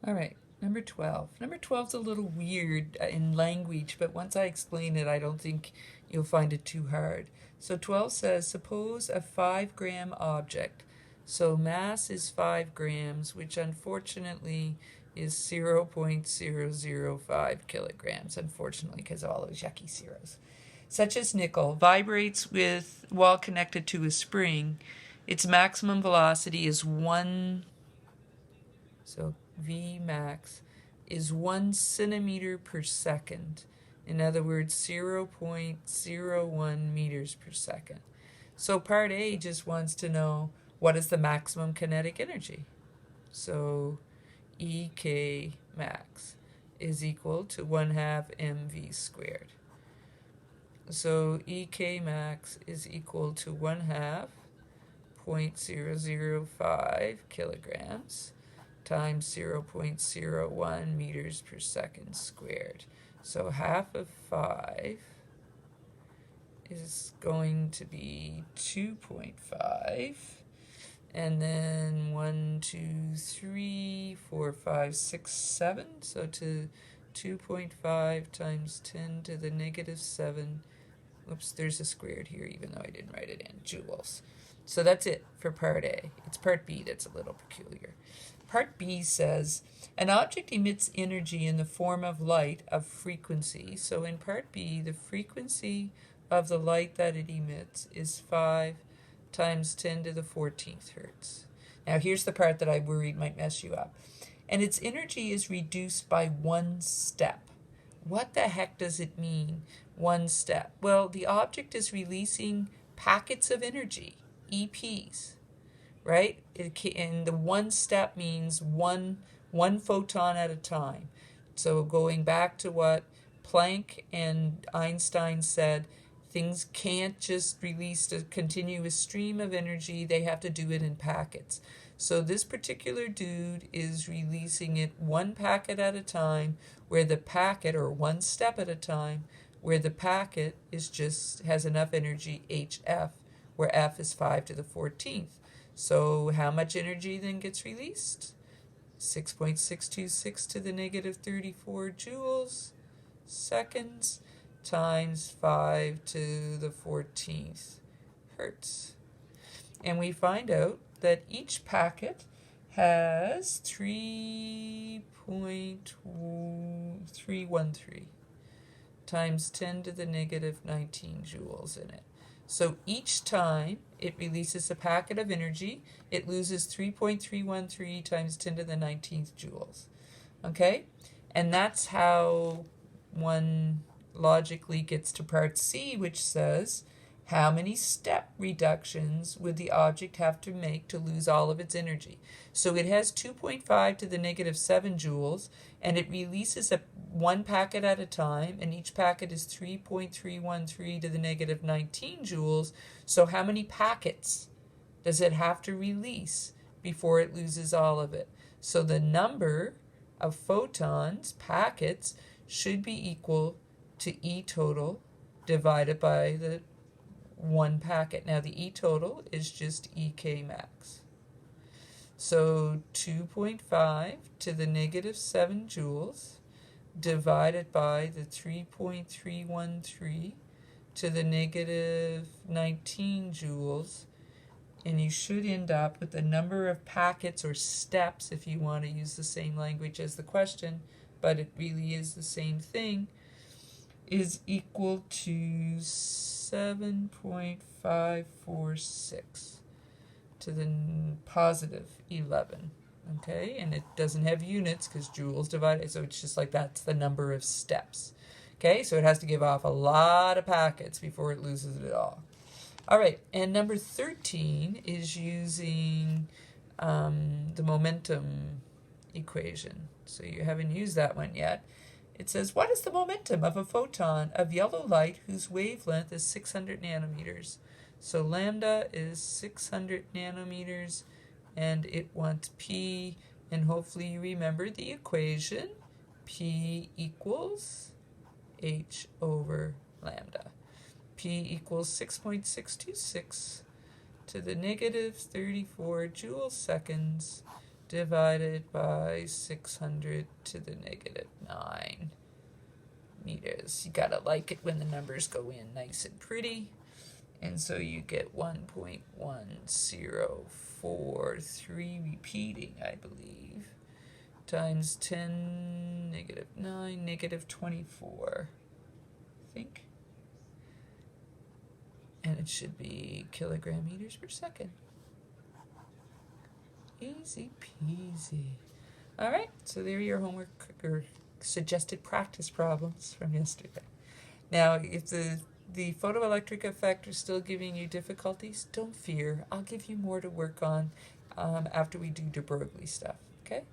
All right, number 12. Number 12 is a little weird in language, but once I explain it, I don't think you'll find it too hard. So 12 says, suppose a 5-gram object. So mass is 5 grams, which unfortunately is 0.005 kilograms, unfortunately, because of all those yucky zeros. Such as nickel vibrates while connected to a spring. Its maximum velocity is 1, so V max is 1 centimeter per second. In other words, 0.01 meters per second. So part A just wants to know what is the maximum kinetic energy. So EK max is equal to 1/2 mv squared. So EK max is equal to 1/2 0.005 kilograms times 0.01 meters per second squared. So half of 5 is going to be 2.5. And then 1, 2, 3, 4, 5, 6, 7. So to 2.5 times 10 to the negative 7. Oops, there's a squared here, even though I didn't write it in, joules. So that's it for part A. It's part B that's a little peculiar. Part B says, an object emits energy in the form of light of frequency. So in part B, the frequency of the light that it emits is 5 times 10 to the 14th hertz. Now here's the part that I worried might mess you up. And its energy is reduced by 1 step. What the heck does it mean, 1 step? Well, the object is releasing packets of energy, EPs, right? And the 1 step means one photon at a time. So going back to what Planck and Einstein said, things can't just release a continuous stream of energy, they have to do it in packets. So this particular dude is releasing it 1 packet at a time, where the packet, or 1 step at a time, where the packet has enough energy, HF, where F is 5 to the 14th. So how much energy then gets released? 6.626 to the negative 34 joules seconds times 5 to the 14th hertz. And we find out that each packet has 3.313 times 10 to the negative 19 joules in it. So each time it releases a packet of energy, it loses 3.313 times 10 to the 19th joules. Okay? And that's how one logically gets to part C, which says, how many step reductions would the object have to make to lose all of its energy? So it has 2.5 to the negative 7 joules, and it releases 1 packet at a time, and each packet is 3.313 to the negative 19 joules. So how many packets does it have to release before it loses all of it? So the number of photons, packets, should be equal to E total divided by the 1 packet. Now the E total is just EK max. So 2.5 to the negative 7 joules divided by the 3.313 to the negative 19 joules, and you should end up with the number of packets or steps, if you want to use the same language as the question, but it really is the same thing, is equal to 7.546 to the positive 11. Okay, and it doesn't have units because joules divided, so it's just like that's the number of steps. Okay, so it has to give off a lot of packets before it loses it all. All right, and number 13 is using the momentum equation. So you haven't used that one yet. It says, what is the momentum of a photon of yellow light whose wavelength is 600 nanometers? So lambda is 600 nanometers, and it wants P, and hopefully you remember the equation. P equals H over lambda. P equals 6.626 to the negative 34 joule seconds divided by 600 to the negative 9 meters. You gotta like it when the numbers go in nice and pretty. And so you get 1.1043 repeating, I believe, times 10, negative 9, negative 24, I think. And it should be kilogram meters per second. Easy peasy. All right, so there are your homework or suggested practice problems from yesterday. Now, if the photoelectric effect is still giving you difficulties, don't fear. I'll give you more to work on after we do de Broglie stuff, okay?